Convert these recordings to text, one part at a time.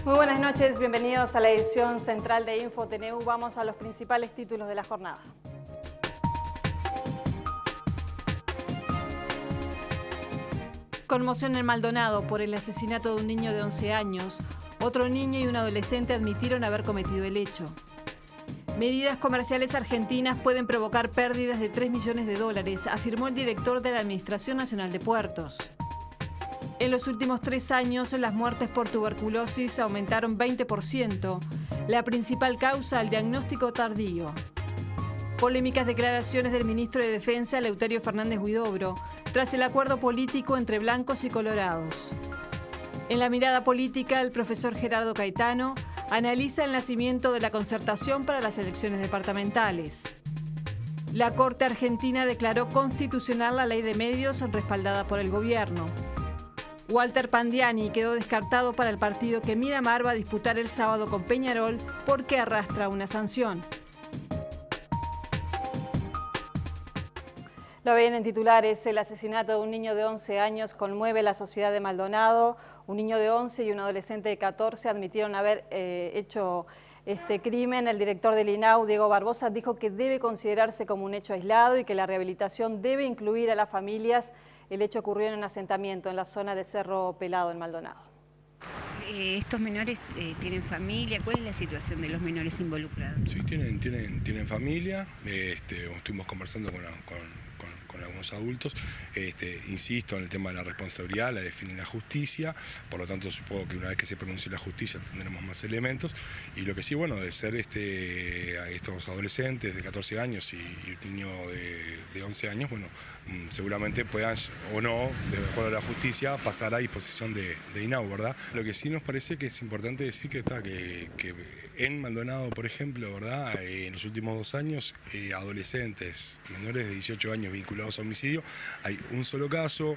Muy buenas noches, bienvenidos a la edición central de InfoTNU. Vamos a los principales títulos de la jornada. Conmoción en Maldonado por el asesinato de un niño de 11 años. Otro niño y un adolescente admitieron haber cometido el hecho. Medidas comerciales argentinas pueden provocar pérdidas de $3 millones, afirmó el director de la Administración Nacional de Puertos. En los últimos 3 años, las muertes por tuberculosis aumentaron 20%. La principal causa, el diagnóstico tardío. Polémicas declaraciones del ministro de Defensa, Eleuterio Fernández Huidobro, tras el acuerdo político entre blancos y colorados. En la mirada política, el profesor Gerardo Caetano analiza el nacimiento de la concertación para las elecciones departamentales. La Corte Argentina declaró constitucional la ley de medios respaldada por el gobierno. Walter Pandiani quedó descartado para el partido que Miramar va a disputar el sábado con Peñarol porque arrastra una sanción. Lo ven en titulares: el asesinato de un niño de 11 años conmueve la sociedad de Maldonado. Un niño de 11 y un adolescente de 14 admitieron haber hecho este crimen. El director del INAU, Diego Barbosa, dijo que debe considerarse como un hecho aislado y que la rehabilitación debe incluir a las familias. El hecho ocurrió en un asentamiento en la zona de Cerro Pelado, en Maldonado. ¿Estos menores tienen familia? ¿Cuál es la situación de los menores involucrados? Sí, tienen familia. Estuvimos conversando con algunos adultos. Insisto en el tema de la responsabilidad, la define la justicia, por lo tanto supongo que una vez que se pronuncie la justicia tendremos más elementos. Y lo que sí, bueno, de ser estos adolescentes de 14 años y un niño de 11 años, bueno, seguramente puedan o no, de acuerdo a la justicia, pasar a disposición de INAU, ¿verdad? Lo que sí nos parece que es importante decir que en Maldonado, por ejemplo, ¿verdad? En los últimos 2 años, adolescentes menores de 18 años vinculados a homicidio, hay un solo caso,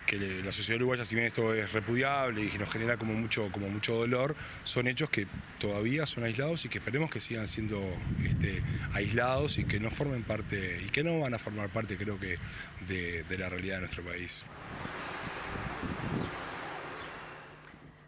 que la sociedad uruguaya, si bien esto es repudiable y que nos genera como mucho dolor, son hechos que todavía son aislados y que esperemos que sigan siendo aislados y que no formen parte, y que no van a formar parte, creo que, de la realidad de nuestro país.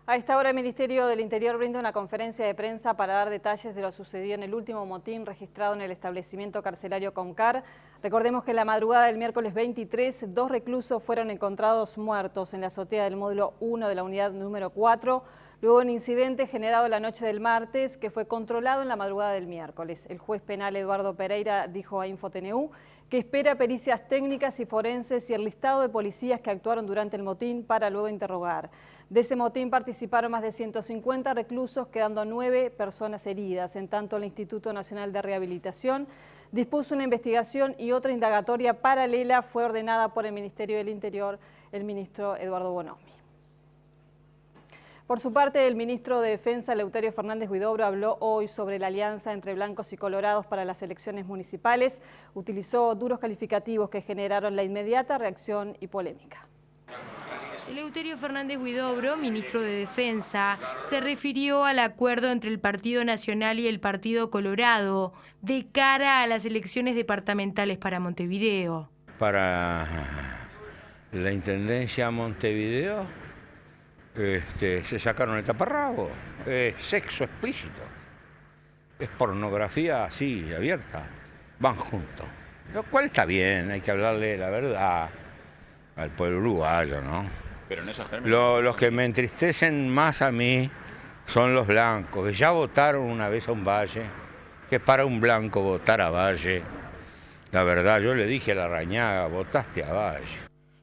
A esta hora el Ministerio del Interior brinda una conferencia de prensa para dar detalles de lo sucedido en el último motín registrado en el establecimiento carcelario Concar. Recordemos que en la madrugada del miércoles 23, 2 reclusos fueron encontrados muertos en la azotea del módulo 1 de la unidad número 4, luego de un incidente generado la noche del martes que fue controlado en la madrugada del miércoles. El juez penal Eduardo Pereira dijo a InfoTNU que espera pericias técnicas y forenses y el listado de policías que actuaron durante el motín para luego interrogar. De ese motín participaron más de 150 reclusos, quedando 9 personas heridas. En tanto, el Instituto Nacional de Rehabilitación dispuso una investigación y otra indagatoria paralela fue ordenada por el Ministerio del Interior, el ministro Eduardo Bonomi. Por su parte, el ministro de Defensa, Eleuterio Fernández Huidobro, habló hoy sobre la alianza entre blancos y colorados para las elecciones municipales. Utilizó duros calificativos que generaron la inmediata reacción y polémica. Eleuterio Fernández Huidobro, ministro de Defensa, se refirió al acuerdo entre el Partido Nacional y el Partido Colorado de cara a las elecciones departamentales para Montevideo. Para la Intendencia Montevideo se sacaron el taparrabo, es sexo explícito, es pornografía así, abierta, van juntos. Lo cual está bien, hay que hablarle la verdad al pueblo uruguayo, ¿no? Pero en esos términos... Los que me entristecen más a mí son los blancos, que ya votaron una vez a un Valle, que para un blanco votar a Valle, la verdad, yo le dije a Larrañaga, votaste a Valle.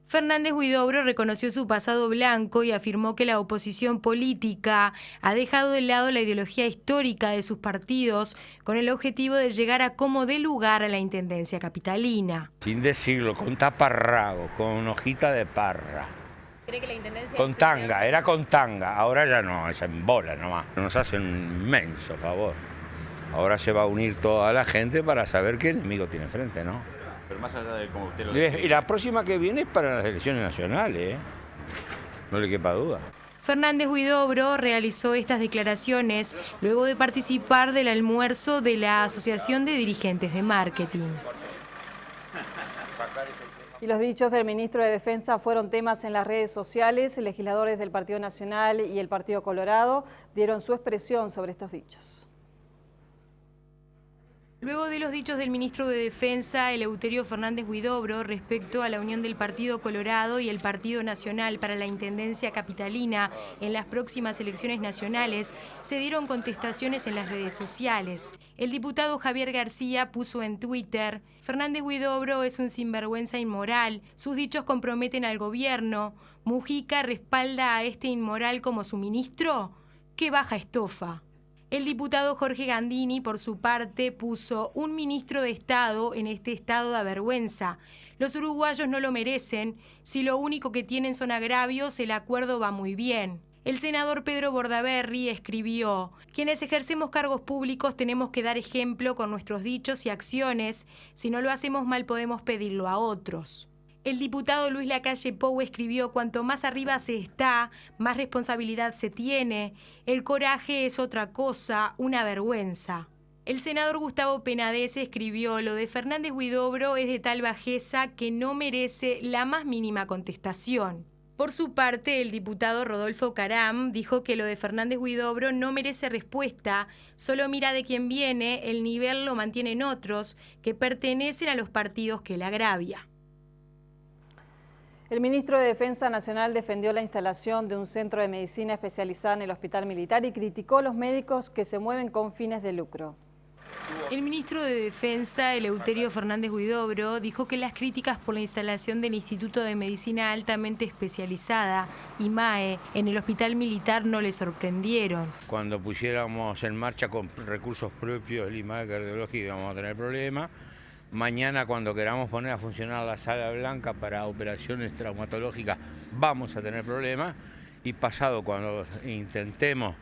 Fernández Huidobro reconoció su pasado blanco y afirmó que la oposición política ha dejado de lado la ideología histórica de sus partidos con el objetivo de llegar a como dé lugar a la intendencia capitalina. Sin decirlo, con taparrabo, con hojita de parra. ¿Cree que la intendencia... Con tanga, era con tanga, ahora ya no, es en bola nomás. Nos hacen un inmenso favor. Ahora se va a unir toda la gente para saber qué enemigo tiene frente, ¿no? Pero más allá de como usted lo dice... Y la próxima que viene es para las elecciones nacionales, ¿eh? No le quepa duda. Fernández Huidobro realizó estas declaraciones luego de participar del almuerzo de la Asociación de Dirigentes de Marketing. Y los dichos del ministro de Defensa fueron temas en las redes sociales. Legisladores del Partido Nacional y el Partido Colorado dieron su expresión sobre estos dichos. Luego de los dichos del ministro de Defensa, Eleuterio Fernández Huidobro, respecto a la unión del Partido Colorado y el Partido Nacional para la Intendencia Capitalina en las próximas elecciones nacionales, se dieron contestaciones en las redes sociales. El diputado Javier García puso en Twitter: Fernández Huidobro es un sinvergüenza inmoral, sus dichos comprometen al gobierno, ¿Mujica respalda a este inmoral como su ministro? ¡Qué baja estofa! El diputado Jorge Gandini, por su parte, puso: un ministro de Estado en este estado da vergüenza. Los uruguayos no lo merecen. Si lo único que tienen son agravios, el acuerdo va muy bien. El senador Pedro Bordaberry escribió: quienes ejercemos cargos públicos tenemos que dar ejemplo con nuestros dichos y acciones. Si no lo hacemos mal, podemos pedirlo a otros. El diputado Luis Lacalle Pou escribió: cuanto más arriba se está, más responsabilidad se tiene. El coraje es otra cosa, una vergüenza. El senador Gustavo Penades escribió: lo de Fernández Huidobro es de tal bajeza que no merece la más mínima contestación. Por su parte, el diputado Rodolfo Caram dijo que lo de Fernández Huidobro no merece respuesta, solo mira de quién viene, el nivel lo mantienen otros, que pertenecen a los partidos que le agravia. El ministro de Defensa Nacional defendió la instalación de un centro de medicina especializada en el Hospital Militar y criticó a los médicos que se mueven con fines de lucro. El ministro de Defensa, Eleuterio Fernández Huidobro, dijo que las críticas por la instalación del Instituto de Medicina Altamente Especializada, IMAE, en el Hospital Militar no le sorprendieron. Cuando pusiéramos en marcha con recursos propios el IMAE cardiológico íbamos a tener problemas. Mañana, cuando queramos poner a funcionar la sala blanca para operaciones traumatológicas, vamos a tener problemas. Y pasado, cuando intentemos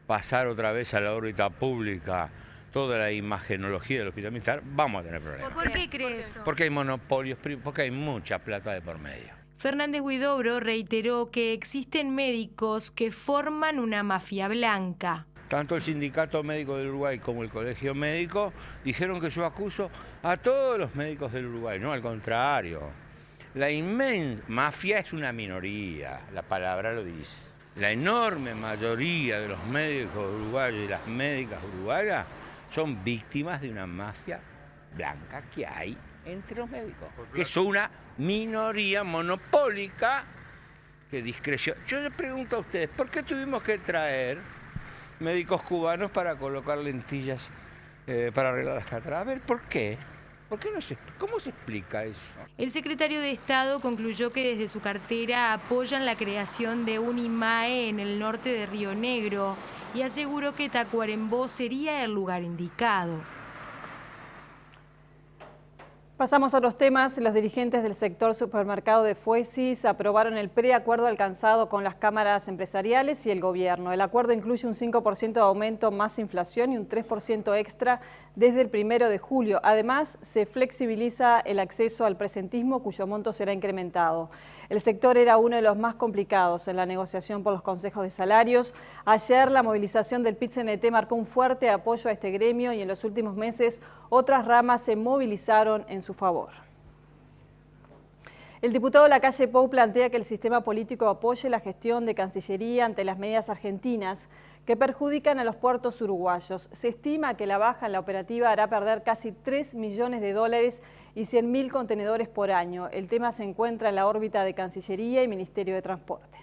pasar otra vez a la órbita pública toda la imagenología del Hospital Militar, vamos a tener problemas. ¿Por qué cree eso? Porque hay monopolios, porque hay mucha plata de por medio. Fernández Huidobro reiteró que existen médicos que forman una mafia blanca. Tanto el Sindicato Médico del Uruguay como el Colegio Médico dijeron que yo acuso a todos los médicos del Uruguay. No, al contrario. La inmensa mafia es una minoría, la palabra lo dice. La enorme mayoría de los médicos uruguayos y las médicas uruguayas son víctimas de una mafia blanca que hay entre los médicos, que es una minoría monopólica que discreción. Yo les pregunto a ustedes, ¿por qué tuvimos que traer médicos cubanos para colocar lentillas para arreglar las cataratas? A ver, ¿por qué? ¿Cómo se explica eso? El secretario de Estado concluyó que desde su cartera apoyan la creación de un IMAE en el norte de Río Negro y aseguró que Tacuarembó sería el lugar indicado. Pasamos a otros temas. Los dirigentes del sector supermercado de Fuesis aprobaron el preacuerdo alcanzado con las cámaras empresariales y el gobierno. El acuerdo incluye un 5% de aumento más inflación y un 3% extra desde el 1 de julio. Además, se flexibiliza el acceso al presentismo, cuyo monto será incrementado. El sector era uno de los más complicados en la negociación por los consejos de salarios. Ayer la movilización del PIT-CNT marcó un fuerte apoyo a este gremio y en los últimos meses otras ramas se movilizaron en su favor. El diputado Lacalle Pou plantea que el sistema político apoye la gestión de Cancillería ante las medidas argentinas que perjudican a los puertos uruguayos. Se estima que la baja en la operativa hará perder casi 3 millones de dólares y 100.000 contenedores por año. El tema se encuentra en la órbita de Cancillería y Ministerio de Transporte.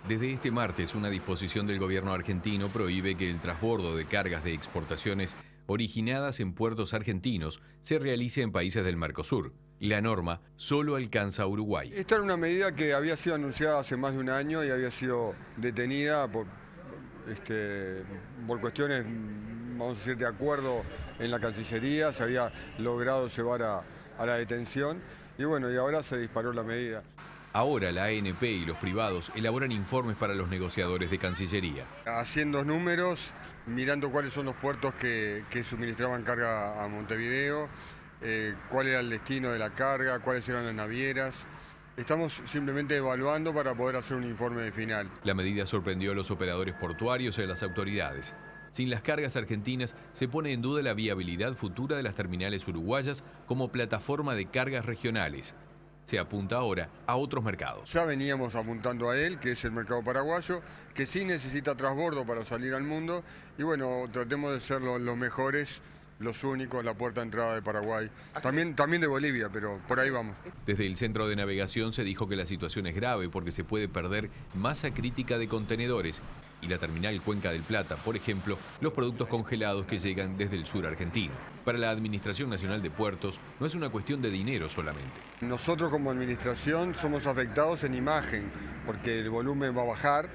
Desde este martes, una disposición del gobierno argentino prohíbe que el transbordo de cargas de exportaciones originadas en puertos argentinos se realice en países del Mercosur. La norma solo alcanza a Uruguay. Esta era una medida que había sido anunciada hace más de un año y había sido detenida por cuestiones, vamos a decir, de acuerdo en la Cancillería. Se había logrado llevar a la detención y bueno, y ahora se disparó la medida. Ahora la ANP y los privados elaboran informes para los negociadores de Cancillería. Haciendo números, mirando cuáles son los puertos que suministraban carga a Montevideo, cuál era el destino de la carga, cuáles eran las navieras. Estamos simplemente evaluando para poder hacer un informe final. La medida sorprendió a los operadores portuarios y a las autoridades. Sin las cargas argentinas, se pone en duda la viabilidad futura de las terminales uruguayas como plataforma de cargas regionales. Se apunta ahora a otros mercados. Ya veníamos apuntando a él, que es el mercado paraguayo, que sí necesita transbordo para salir al mundo. Y bueno, tratemos de ser los mejores, los únicos, la puerta de entrada de Paraguay. También de Bolivia, pero por ahí vamos. Desde el Centro de Navegación se dijo que la situación es grave porque se puede perder masa crítica de contenedores y la terminal Cuenca del Plata, por ejemplo, los productos congelados que llegan desde el sur argentino. Para la Administración Nacional de Puertos no es una cuestión de dinero solamente. Nosotros como administración somos afectados en imagen, porque el volumen va a bajar,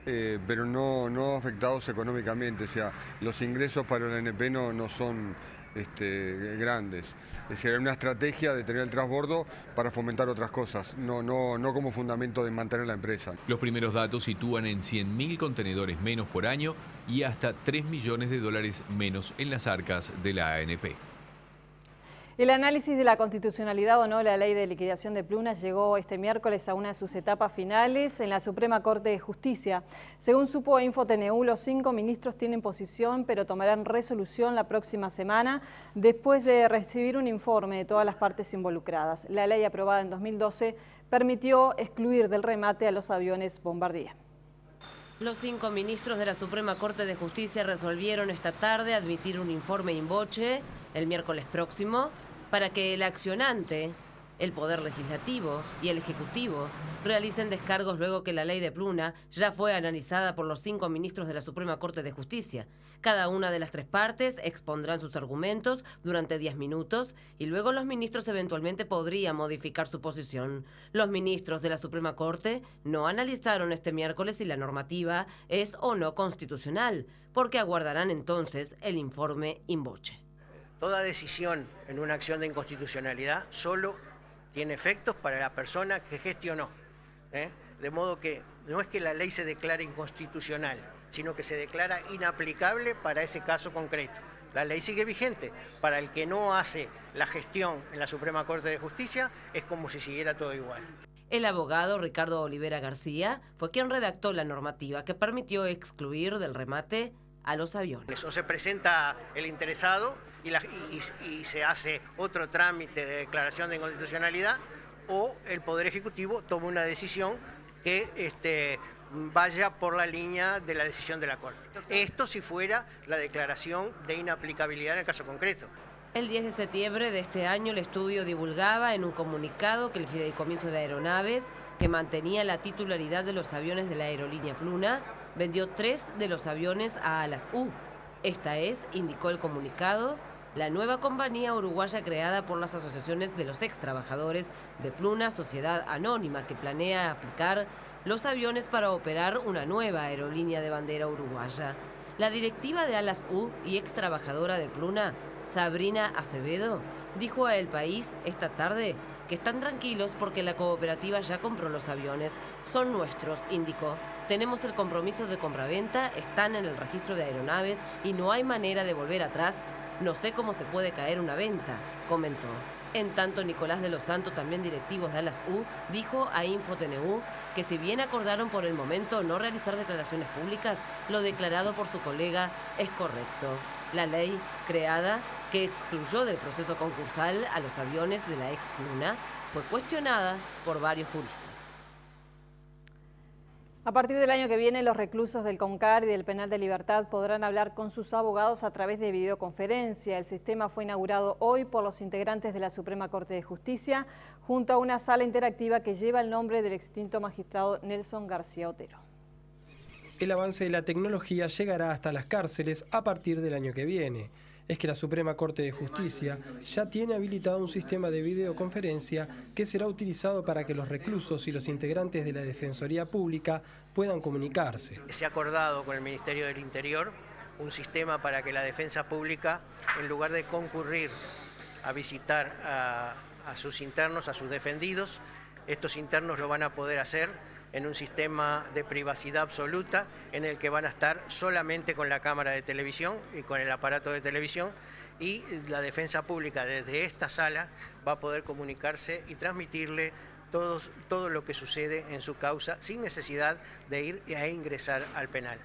pero no afectados económicamente. O sea, los ingresos para el ANP no son grandes. Es decir, hay una estrategia de tener el transbordo para fomentar otras cosas, no como fundamento de mantener la empresa. Los primeros datos sitúan en 100.000 contenedores menos por año y hasta $3 millones menos en las arcas de la ANP. El análisis de la constitucionalidad o no de la ley de liquidación de Pluna llegó este miércoles a una de sus etapas finales en la Suprema Corte de Justicia. Según supo InfoTNU, los 5 ministros tienen posición, pero tomarán resolución la próxima semana después de recibir un informe de todas las partes involucradas. La ley aprobada en 2012 permitió excluir del remate a los aviones Bombardier. Los 5 ministros de la Suprema Corte de Justicia resolvieron esta tarde admitir un informe in voce el miércoles próximo para que el accionante, el Poder Legislativo y el Ejecutivo realicen descargos luego que la ley de Pluna ya fue analizada por los 5 ministros de la Suprema Corte de Justicia. Cada una de las 3 partes expondrán sus argumentos durante 10 minutos y luego los ministros eventualmente podrían modificar su posición. Los ministros de la Suprema Corte no analizaron este miércoles si la normativa es o no constitucional, porque aguardarán entonces el informe in voce. Toda decisión en una acción de inconstitucionalidad solo tiene efectos para la persona que gestionó. De modo que no es que la ley se declare inconstitucional, sino que se declara inaplicable para ese caso concreto. La ley sigue vigente. Para el que no hace la gestión en la Suprema Corte de Justicia, es como si siguiera todo igual. El abogado Ricardo Olivera García fue quien redactó la normativa que permitió excluir del remate a los aviones. O se presenta el interesado y se hace otro trámite de declaración de inconstitucionalidad, o el Poder Ejecutivo toma una decisión que vaya por la línea de la decisión de la Corte. Esto si fuera la declaración de inaplicabilidad en el caso concreto. El 10 de septiembre de este año el estudio divulgaba en un comunicado que el Fideicomiso de Aeronaves, que mantenía la titularidad de los aviones de la aerolínea Pluna, vendió 3 de los aviones a Alas U. Esta es, indicó el comunicado, la nueva compañía uruguaya creada por las asociaciones de los ex trabajadores de Pluna, sociedad anónima que planea aplicar los aviones para operar una nueva aerolínea de bandera uruguaya. La directiva de Alas U y ex trabajadora de Pluna, Sabrina Acevedo, dijo a El País esta tarde que están tranquilos porque la cooperativa ya compró los aviones. Son nuestros, indicó. Tenemos el compromiso de compraventa, están en el registro de aeronaves y no hay manera de volver atrás. No sé cómo se puede caer una venta, comentó. En tanto, Nicolás de los Santos, también directivo de Alas U, dijo a InfoTNU que si bien acordaron por el momento no realizar declaraciones públicas, lo declarado por su colega es correcto. La ley creada, que excluyó del proceso concursal a los aviones de la ex Pluna, fue cuestionada por varios juristas. A partir del año que viene, los reclusos del CONCAR y del Penal de Libertad podrán hablar con sus abogados a través de videoconferencia. El sistema fue inaugurado hoy por los integrantes de la Suprema Corte de Justicia, junto a una sala interactiva que lleva el nombre del extinto magistrado Nelson García Otero. El avance de la tecnología llegará hasta las cárceles a partir del año que viene. Es que la Suprema Corte de Justicia ya tiene habilitado un sistema de videoconferencia que será utilizado para que los reclusos y los integrantes de la Defensoría Pública puedan comunicarse. Se ha acordado con el Ministerio del Interior un sistema para que la Defensa Pública, en lugar de concurrir a visitar a sus internos, a sus defendidos, estos internos lo van a poder hacer en un sistema de privacidad absoluta en el que van a estar solamente con la cámara de televisión y con el aparato de televisión, y la Defensa Pública desde esta sala va a poder comunicarse y transmitirle todo lo que sucede en su causa sin necesidad de ir a ingresar al penal.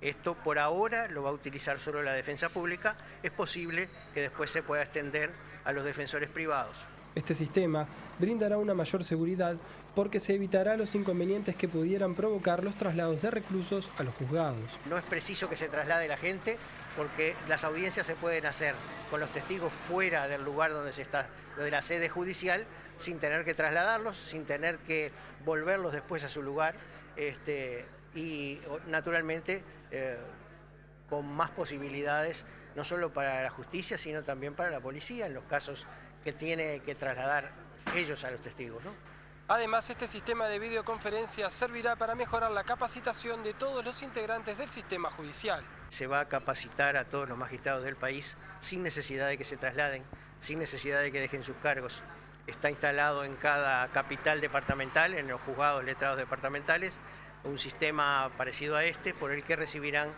Esto por ahora lo va a utilizar solo la Defensa Pública. Es posible que después se pueda extender a los defensores privados. Este sistema brindará una mayor seguridad porque se evitará los inconvenientes que pudieran provocar los traslados de reclusos a los juzgados. No es preciso que se traslade la gente porque las audiencias se pueden hacer con los testigos fuera del lugar donde de la sede judicial, sin tener que trasladarlos, sin tener que volverlos después a su lugar y naturalmente con más posibilidades, no solo para la justicia, sino también para la policía en los casos que tiene que trasladar ellos a los testigos, ¿no? Además, este sistema de videoconferencia servirá para mejorar la capacitación de todos los integrantes del sistema judicial. Se va a capacitar a todos los magistrados del país sin necesidad de que se trasladen, sin necesidad de que dejen sus cargos. Está instalado en cada capital departamental, en los juzgados letrados departamentales, un sistema parecido a este por el que recibirán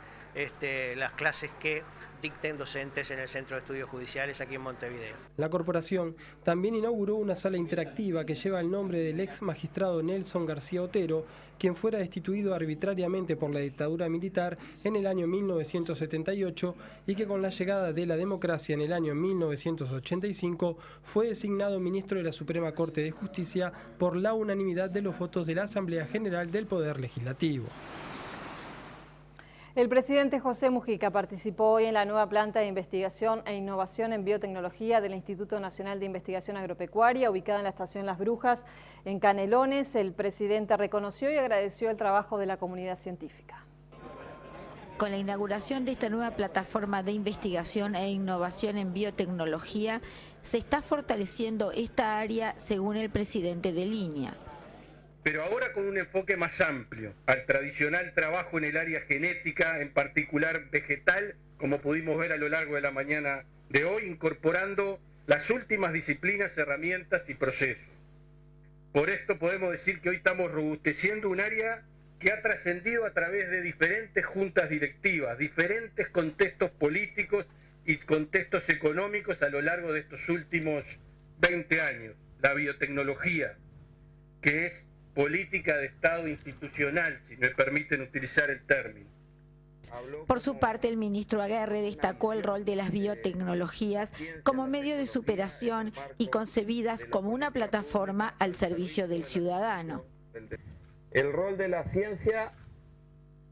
las clases que dicten docentes en el Centro de Estudios Judiciales aquí en Montevideo. La corporación también inauguró una sala interactiva que lleva el nombre del ex magistrado Nelson García Otero, quien fuera destituido arbitrariamente por la dictadura militar en el año 1978 y que con la llegada de la democracia en el año 1985 fue designado ministro de la Suprema Corte de Justicia por la unanimidad de los votos de la Asamblea General del Poder Legislativo. El presidente José Mujica participó hoy en la nueva planta de investigación e innovación en biotecnología del Instituto Nacional de Investigación Agropecuaria, ubicada en la estación Las Brujas, en Canelones. El presidente reconoció y agradeció el trabajo de la comunidad científica. Con la inauguración de esta nueva plataforma de investigación e innovación en biotecnología, se está fortaleciendo esta área según el presidente de línea. Pero ahora con un enfoque más amplio, al tradicional trabajo en el área genética, en particular vegetal, como pudimos ver a lo largo de la mañana de hoy, incorporando las últimas disciplinas, herramientas y procesos. Por esto podemos decir que hoy estamos robusteciendo un área que ha trascendido a través de diferentes juntas directivas, diferentes contextos políticos y contextos económicos a lo largo de estos últimos 20 años. La biotecnología, que es política de Estado institucional, si me permiten utilizar el término. Por su parte, el ministro Aguerre destacó el rol de las biotecnologías como medio de superación y concebidas como una plataforma al servicio del ciudadano. El rol de la ciencia,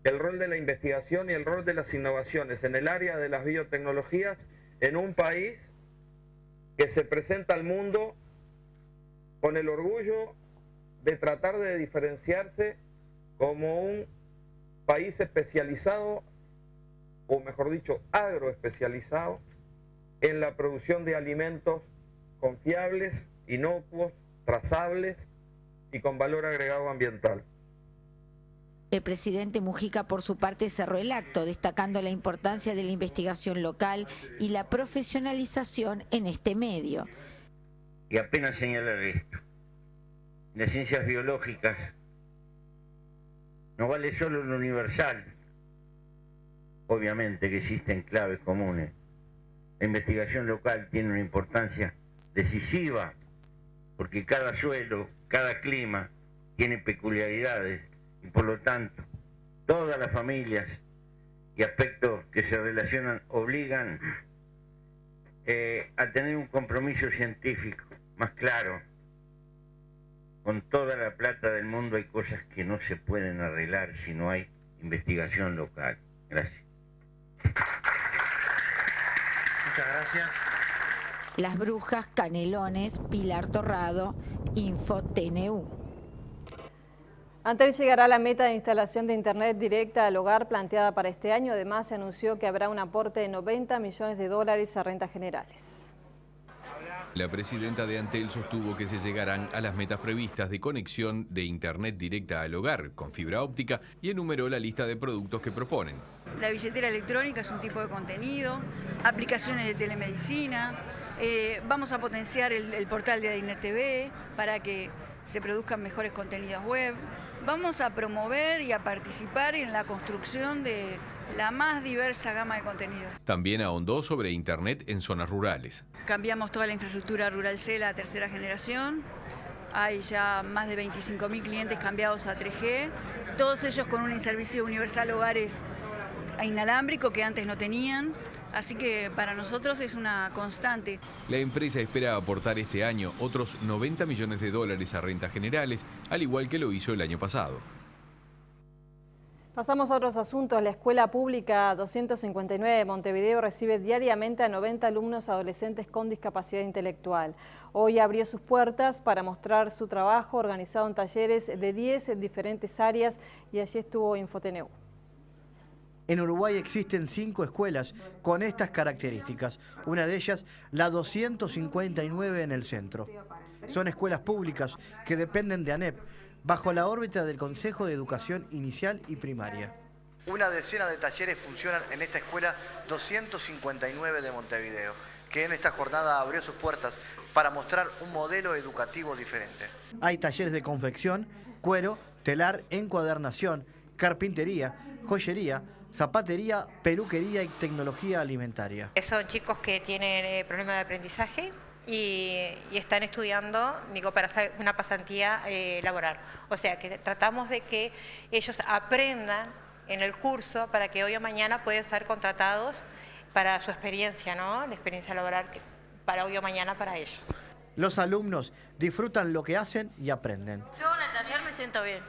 el rol de la investigación y el rol de las innovaciones en el área de las biotecnologías en un país que se presenta al mundo con el orgullo de tratar de diferenciarse como un país especializado, o mejor dicho, agroespecializado, en la producción de alimentos confiables, inocuos, trazables y con valor agregado ambiental. El presidente Mujica, por su parte, cerró el acto, destacando la importancia de la investigación local y la profesionalización en este medio. Y apenas señalar esto. Las ciencias biológicas no vale solo lo universal, obviamente que existen claves comunes. La investigación local tiene una importancia decisiva porque cada suelo, cada clima tiene peculiaridades y por lo tanto todas las familias y aspectos que se relacionan obligan a tener un compromiso científico más claro. Con toda la plata del mundo hay cosas que no se pueden arreglar si no hay investigación local. Gracias. Muchas gracias. Las Brujas, Canelones, Pilar Torrado, Info TNU. Antel llegará a la meta de instalación de Internet directa al hogar planteada para este año. Además, se anunció que habrá un aporte de $90 millones a rentas generales. La presidenta de Antel sostuvo que se llegarán a las metas previstas de conexión de Internet directa al hogar con fibra óptica y enumeró la lista de productos que proponen. La billetera electrónica es un tipo de contenido, aplicaciones de telemedicina, vamos a potenciar el portal de Adinet TV para que se produzcan mejores contenidos web, vamos a promover y a participar en la construcción de la más diversa gama de contenidos. También ahondó sobre Internet en zonas rurales. Cambiamos toda la infraestructura rural C, la tercera generación. Hay ya más de 25.000 clientes cambiados a 3G, todos ellos con un servicio universal hogares inalámbrico que antes no tenían. Así que para nosotros es una constante. La empresa espera aportar este año otros 90 millones de dólares a rentas generales, al igual que lo hizo el año pasado. Pasamos a otros asuntos. La Escuela Pública 259 de Montevideo recibe diariamente a 90 alumnos adolescentes con discapacidad intelectual. Hoy abrió sus puertas para mostrar su trabajo organizado en talleres de 10 diferentes áreas y allí estuvo Infoteneu. En Uruguay existen 5 escuelas con estas características. Una de ellas, la 259 en el centro. Son escuelas públicas que dependen de ANEP, bajo la órbita del Consejo de Educación Inicial y Primaria. Una decena de talleres funcionan en esta escuela 259 de Montevideo, que en esta jornada abrió sus puertas para mostrar un modelo educativo diferente. Hay talleres de confección, cuero, telar, encuadernación, carpintería, joyería, zapatería, peluquería y tecnología alimentaria. Son chicos que tienen problemas de aprendizaje y están estudiando, digo, para hacer una pasantía laboral. O sea, que tratamos de que ellos aprendan en el curso para que hoy o mañana puedan ser contratados para su experiencia, ¿no? La experiencia laboral para hoy o mañana para ellos. Los alumnos disfrutan lo que hacen y aprenden. Yo en el taller me siento bien.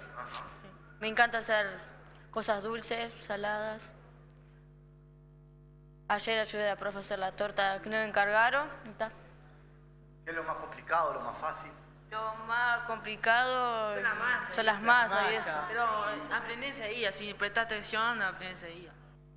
Me encanta hacer cosas dulces, saladas. Ayer ayudé a la profe a hacer la torta que nos encargaron. ¿Qué es lo más complicado, lo más fácil? Lo más complicado son las masas y eso. Pero aprendés ahí, así prestás atención, aprendés ahí.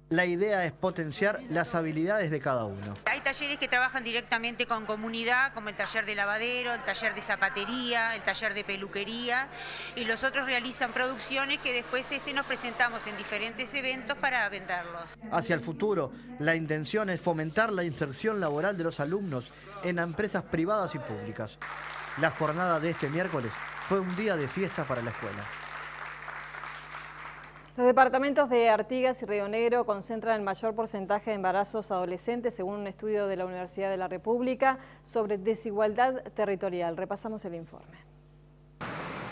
La idea es potenciar las habilidades de cada uno. Hay talleres que trabajan directamente con comunidad, como el taller de lavadero, el taller de zapatería, el taller de peluquería, y los otros realizan producciones que después nos presentamos en diferentes eventos para venderlos. Hacia el futuro, la intención es fomentar la inserción laboral de los alumnos en empresas privadas y públicas. La jornada de este miércoles fue un día de fiesta para la escuela. Los departamentos de Artigas y Río Negro concentran el mayor porcentaje de embarazos adolescentes según un estudio de la Universidad de la República sobre desigualdad territorial. Repasamos el informe.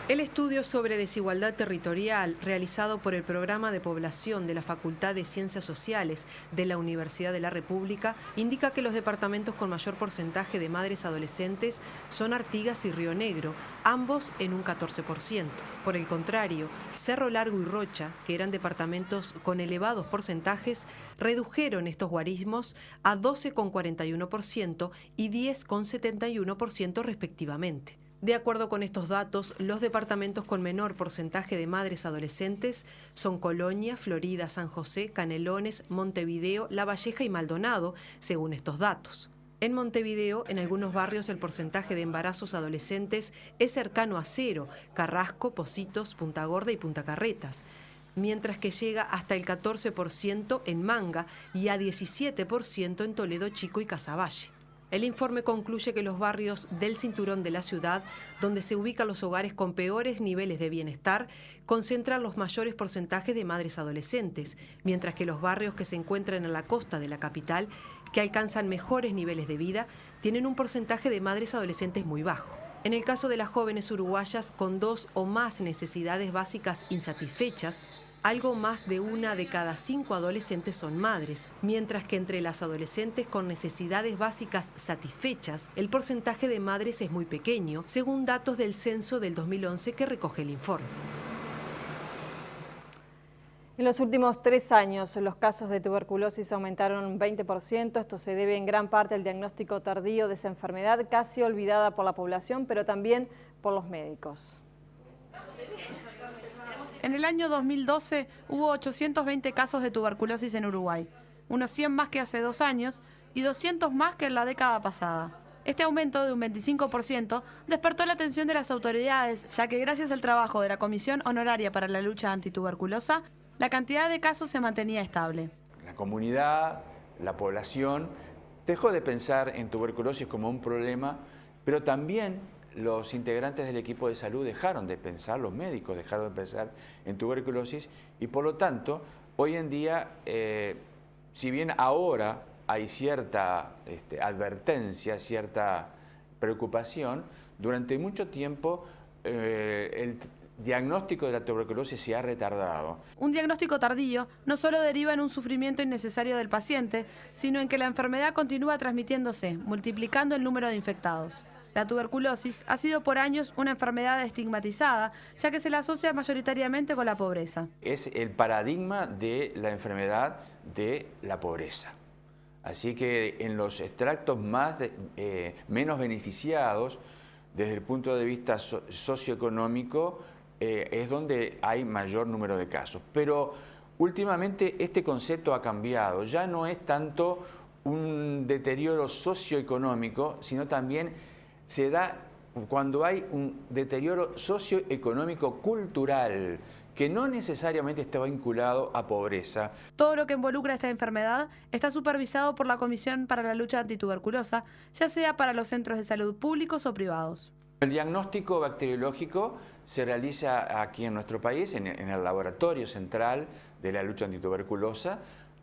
El estudio sobre desigualdad territorial realizado por el Programa de Población de la Facultad de Ciencias Sociales de la Universidad de la República indica que los departamentos con mayor porcentaje de madres adolescentes son Artigas y Río Negro, ambos en un 14%. Por el contrario, Cerro Largo y Rocha, que eran departamentos con elevados porcentajes, redujeron estos guarismos a 12,41% y 10,71% respectivamente. De acuerdo con estos datos, los departamentos con menor porcentaje de madres adolescentes son Colonia, Florida, San José, Canelones, Montevideo, La Valleja y Maldonado, según estos datos. En Montevideo, en algunos barrios el porcentaje de embarazos adolescentes es cercano a cero, Carrasco, Pocitos, Punta Gorda y Punta Carretas, mientras que llega hasta el 14% en Manga y a 17% en Toledo Chico y Casaballe. El informe concluye que los barrios del cinturón de la ciudad, donde se ubican los hogares con peores niveles de bienestar, concentran los mayores porcentajes de madres adolescentes, mientras que los barrios que se encuentran en la costa de la capital, que alcanzan mejores niveles de vida, tienen un porcentaje de madres adolescentes muy bajo. En el caso de las jóvenes uruguayas con 2 o más necesidades básicas insatisfechas, algo más de 1 de cada 5 adolescentes son madres, mientras que entre las adolescentes con necesidades básicas satisfechas, el porcentaje de madres es muy pequeño, según datos del censo del 2011 que recoge el informe. En los últimos 3 años, los casos de tuberculosis aumentaron un 20%. Esto se debe en gran parte al diagnóstico tardío de esa enfermedad, casi olvidada por la población, pero también por los médicos. En el año 2012 hubo 820 casos de tuberculosis en Uruguay, unos 100 más que hace 2 años y 200 más que en la década pasada. Este aumento de un 25% despertó la atención de las autoridades, ya que gracias al trabajo de la Comisión Honoraria para la Lucha Antituberculosa, la cantidad de casos se mantenía estable. La comunidad, la población, dejó de pensar en tuberculosis como un problema, pero también los integrantes del equipo de salud dejaron de pensar, los médicos dejaron de pensar en tuberculosis y por lo tanto, hoy en día, si bien ahora hay cierta advertencia, cierta preocupación, durante mucho tiempo diagnóstico de la tuberculosis se ha retardado. Un diagnóstico tardío no solo deriva en un sufrimiento innecesario del paciente, sino en que la enfermedad continúa transmitiéndose, multiplicando el número de infectados. La tuberculosis ha sido por años una enfermedad estigmatizada, ya que se la asocia mayoritariamente con la pobreza. Es el paradigma de la enfermedad de la pobreza. Así que en los extractos menos beneficiados, desde el punto de vista socioeconómico, es donde hay mayor número de casos. Pero últimamente este concepto ha cambiado. Ya no es tanto un deterioro socioeconómico, sino también se da cuando hay un deterioro socioeconómico cultural, que no necesariamente está vinculado a pobreza. Todo lo que involucra esta enfermedad está supervisado por la Comisión para la Lucha Antituberculosa, ya sea para los centros de salud públicos o privados. El diagnóstico bacteriológico se realiza aquí en nuestro país, en el Laboratorio Central de la Lucha Antituberculosa,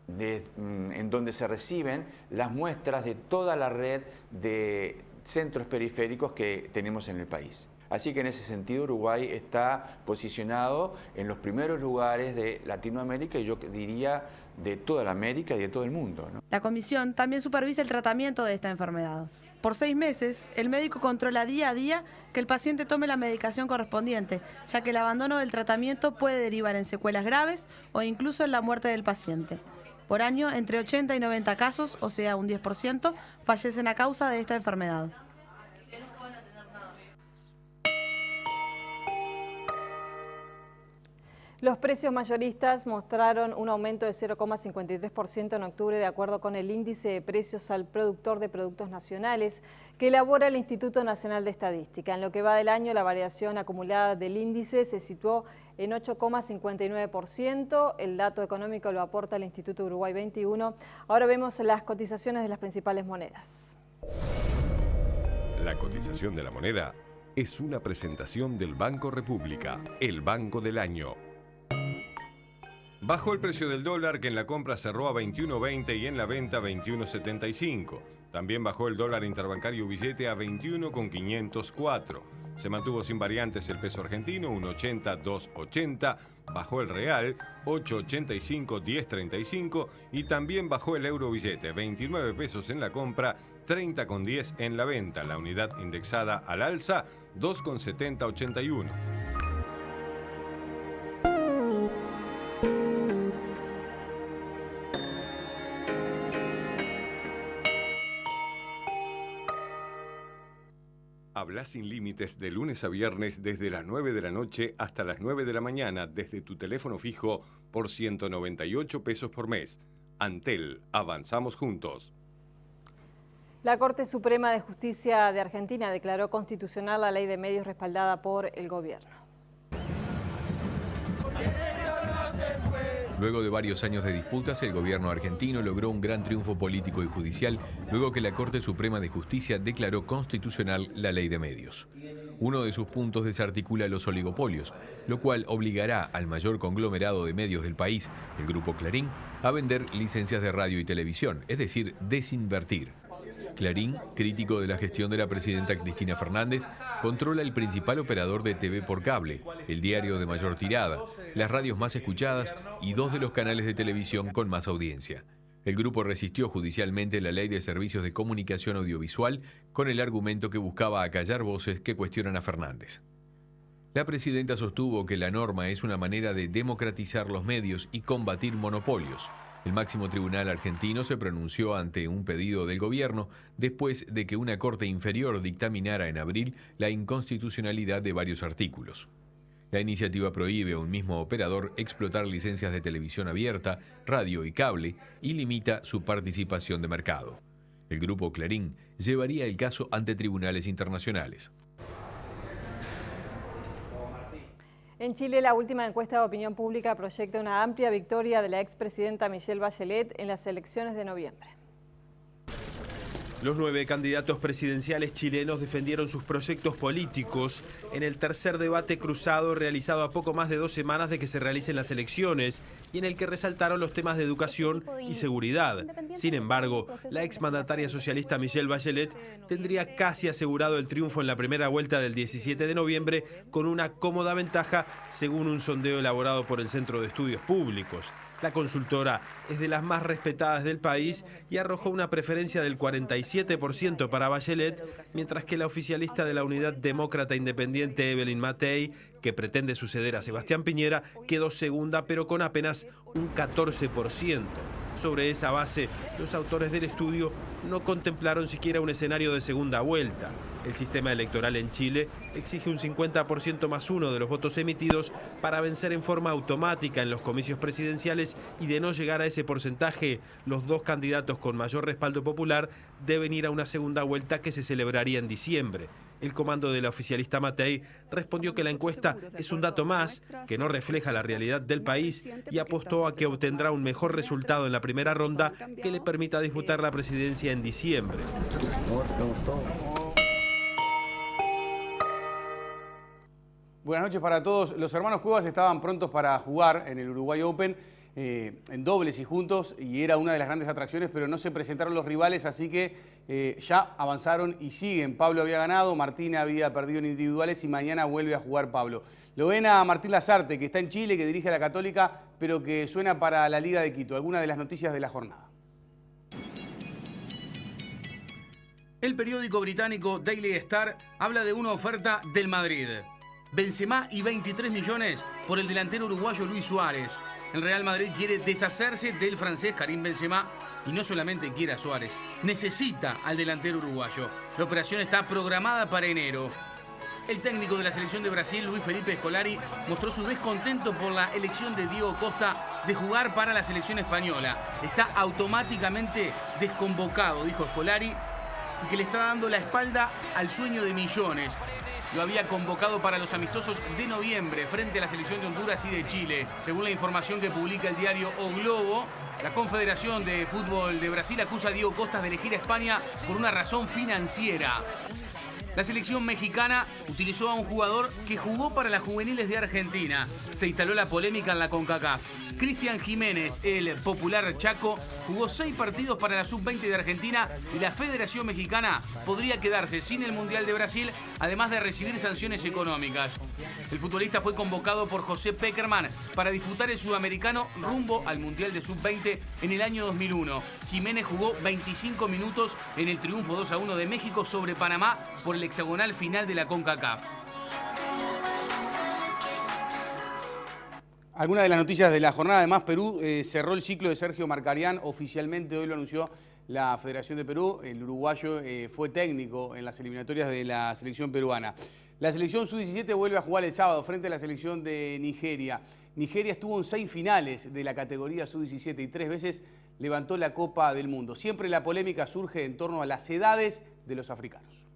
en donde se reciben las muestras de toda la red de centros periféricos que tenemos en el país. Así que en ese sentido Uruguay está posicionado en los primeros lugares de Latinoamérica y yo diría de toda la América y de todo el mundo, ¿no? La comisión también supervisa el tratamiento de esta enfermedad. Por 6 meses, el médico controla día a día que el paciente tome la medicación correspondiente, ya que el abandono del tratamiento puede derivar en secuelas graves o incluso en la muerte del paciente. Por año, entre 80 y 90 casos, o sea, un 10%, fallecen a causa de esta enfermedad. Los precios mayoristas mostraron un aumento de 0,53% en octubre, de acuerdo con el índice de precios al productor de productos nacionales que elabora el Instituto Nacional de Estadística. En lo que va del año, la variación acumulada del índice se situó en 8,59%. El dato económico lo aporta el Instituto Uruguay 21. Ahora vemos las cotizaciones de las principales monedas. La cotización de la moneda es una presentación del Banco República, el banco del año. Bajó el precio del dólar, que en la compra cerró a 21.20 y en la venta 21.75. También bajó el dólar interbancario billete a 21,504. Se mantuvo sin variantes el peso argentino, 1.80, 2.80. Bajó el real, 8.85, 10.35. Y también bajó el euro billete, 29 pesos en la compra, 30,10 en la venta. La unidad indexada al alza, 2,7081. Habla sin límites de lunes a viernes desde las 9 de la noche hasta las 9 de la mañana desde tu teléfono fijo por 198 pesos por mes. Antel, avanzamos juntos. La Corte Suprema de Justicia de Argentina declaró constitucional la ley de medios respaldada por el gobierno. Luego de varios años de disputas, el gobierno argentino logró un gran triunfo político y judicial luego que la Corte Suprema de Justicia declaró constitucional la ley de medios. Uno de sus puntos desarticula los oligopolios, lo cual obligará al mayor conglomerado de medios del país, el Grupo Clarín, a vender licencias de radio y televisión, es decir, desinvertir. Clarín, crítico de la gestión de la presidenta Cristina Fernández, controla el principal operador de TV por cable, el diario de mayor tirada, las radios más escuchadas y 2 de los canales de televisión con más audiencia. El grupo resistió judicialmente la Ley de Servicios de Comunicación Audiovisual con el argumento que buscaba acallar voces que cuestionan a Fernández. La presidenta sostuvo que la norma es una manera de democratizar los medios y combatir monopolios. El máximo tribunal argentino se pronunció ante un pedido del gobierno después de que una corte inferior dictaminara en abril la inconstitucionalidad de varios artículos. La iniciativa prohíbe a un mismo operador explotar licencias de televisión abierta, radio y cable y limita su participación de mercado. El Grupo Clarín llevaría el caso ante tribunales internacionales. En Chile, la última encuesta de opinión pública proyecta una amplia victoria de la expresidenta Michelle Bachelet en las elecciones de noviembre. Los 9 candidatos presidenciales chilenos defendieron sus proyectos políticos en el tercer debate cruzado realizado a poco más de 2 semanas de que se realicen las elecciones y en el que resaltaron los temas de educación y seguridad. Sin embargo, la exmandataria socialista Michelle Bachelet tendría casi asegurado el triunfo en la primera vuelta del 17 de noviembre con una cómoda ventaja según un sondeo elaborado por el Centro de Estudios Públicos. La consultora es de las más respetadas del país y arrojó una preferencia del 47% para Bachelet, mientras que la oficialista de la Unidad Demócrata Independiente Evelyn Matei, que pretende suceder a Sebastián Piñera, quedó segunda pero con apenas un 14%. Sobre esa base, los autores del estudio no contemplaron siquiera un escenario de segunda vuelta. El sistema electoral en Chile exige un 50% más 1 de los votos emitidos para vencer en forma automática en los comicios presidenciales y de no llegar a ese porcentaje, los 2 candidatos con mayor respaldo popular deben ir a una segunda vuelta que se celebraría en diciembre. El comando de la oficialista Matei respondió que la encuesta es un dato más, que no refleja la realidad del país y apostó a que obtendrá un mejor resultado en la primera ronda que le permita disputar la presidencia en diciembre. Buenas noches para todos. Los hermanos Cuevas estaban prontos para jugar en el Uruguay Open en dobles y juntos y era una de las grandes atracciones, pero no se presentaron los rivales, así que ya avanzaron y siguen. Pablo había ganado, Martín había perdido en individuales y mañana vuelve a jugar Pablo. Lo ven a Martín Lazarte, que está en Chile, que dirige a la Católica, pero que suena para la Liga de Quito. Algunas de las noticias de la jornada. El periódico británico Daily Star habla de una oferta del Madrid. Benzema y 23 millones por el delantero uruguayo Luis Suárez. El Real Madrid quiere deshacerse del francés Karim Benzema y no solamente quiere a Suárez, necesita al delantero uruguayo. La operación está programada para enero. El técnico de la selección de Brasil, Luis Felipe Scolari, mostró su descontento por la elección de Diego Costa de jugar para la selección española. Está automáticamente desconvocado, dijo Scolari, y que le está dando la espalda al sueño de millones. Lo había convocado para los amistosos de noviembre frente a la selección de Honduras y de Chile. Según la información que publica el diario O Globo, la Confederación de Fútbol de Brasil acusa a Diego Costa de elegir a España por una razón financiera. La selección mexicana utilizó a un jugador que jugó para las juveniles de Argentina. Se instaló la polémica en la CONCACAF. Cristian Jiménez, el popular Chaco, jugó 6 partidos para la Sub-20 de Argentina y la Federación Mexicana podría quedarse sin el Mundial de Brasil, además de recibir sanciones económicas. El futbolista fue convocado por José Peckerman para disputar el sudamericano rumbo al Mundial de Sub-20 en el año 2001. Jiménez jugó 25 minutos en el triunfo 2-1 de México sobre Panamá por el hexagonal final de la CONCACAF. Algunas de las noticias de la jornada. Además, Perú cerró el ciclo de Sergio Marcarián. Oficialmente hoy lo anunció la Federación de Perú. El uruguayo fue técnico en las eliminatorias de la selección peruana. La selección Sub-17 vuelve a jugar el sábado frente a la selección de Nigeria. Nigeria estuvo en 6 finales de la categoría Sub-17 y 3 veces levantó la Copa del Mundo. Siempre la polémica surge en torno a las edades de los africanos.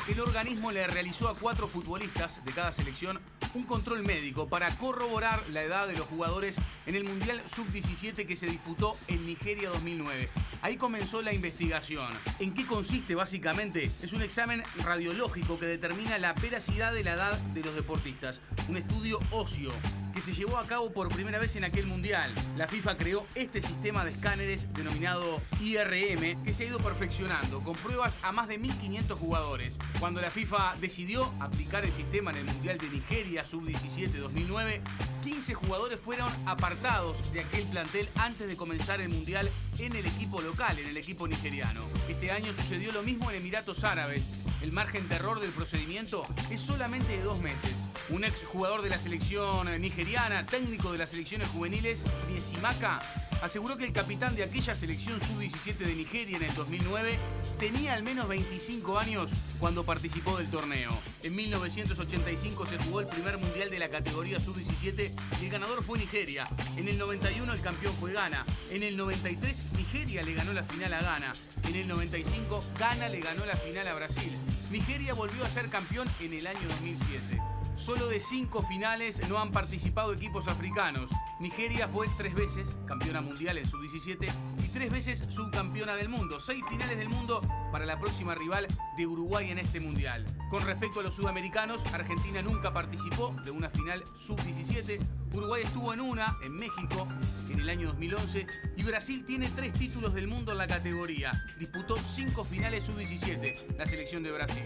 El organismo le realizó a 4 futbolistas de cada selección un control médico para corroborar la edad de los jugadores en el Mundial Sub-17 que se disputó en Nigeria 2009. Ahí comenzó la investigación. ¿En qué consiste básicamente? Es un examen radiológico que determina la veracidad de la edad de los deportistas. Un estudio óseo que se llevó a cabo por primera vez en aquel Mundial. La FIFA creó este sistema de escáneres denominado IRM que se ha ido perfeccionando con pruebas a más de 1.500 jugadores. Cuando la FIFA decidió aplicar el sistema en el Mundial de Nigeria Sub-17 2009, 15 jugadores fueron apartados de aquel plantel antes de comenzar el Mundial en el equipo local, en el equipo nigeriano. Este año sucedió lo mismo en Emiratos Árabes. El margen de error del procedimiento es solamente de 2 meses. Un ex jugador de la selección nigeriana, técnico de las selecciones juveniles, Niesimaka, aseguró que el capitán de aquella selección Sub-17 de Nigeria en el 2009 tenía al menos 25 años cuando participó del torneo. En 1985 se jugó el primer mundial de la categoría Sub-17 y el ganador fue Nigeria. En el 91 el campeón fue Ghana. En el 93 Nigeria le ganó la final a Ghana. En el 95 Ghana le ganó la final a Brasil. Nigeria volvió a ser campeón en el año 2007. Solo de 5 finales no han participado equipos africanos. Nigeria fue 3 veces campeona mundial en sub-17 y 3 veces subcampeona del mundo. 6 finales del mundo para la próxima rival de Uruguay en este mundial. Con respecto a los sudamericanos, Argentina nunca participó de una final sub-17. Uruguay estuvo en una, en México, en el año 2011. Y Brasil tiene 3 títulos del mundo en la categoría. Disputó 5 finales sub-17, la selección de Brasil.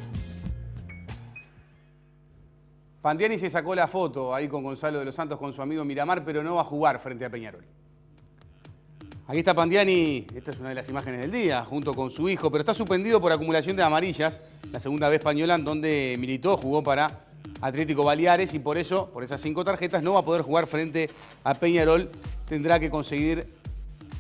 Pandiani se sacó la foto ahí con Gonzalo de los Santos, con su amigo Miramar, pero no va a jugar frente a Peñarol. Aquí está Pandiani, esta es una de las imágenes del día, junto con su hijo, pero está suspendido por acumulación de amarillas, la segunda vez española en donde militó, jugó para Atlético Baleares y por eso, por esas 5 tarjetas, no va a poder jugar frente a Peñarol, tendrá que conseguir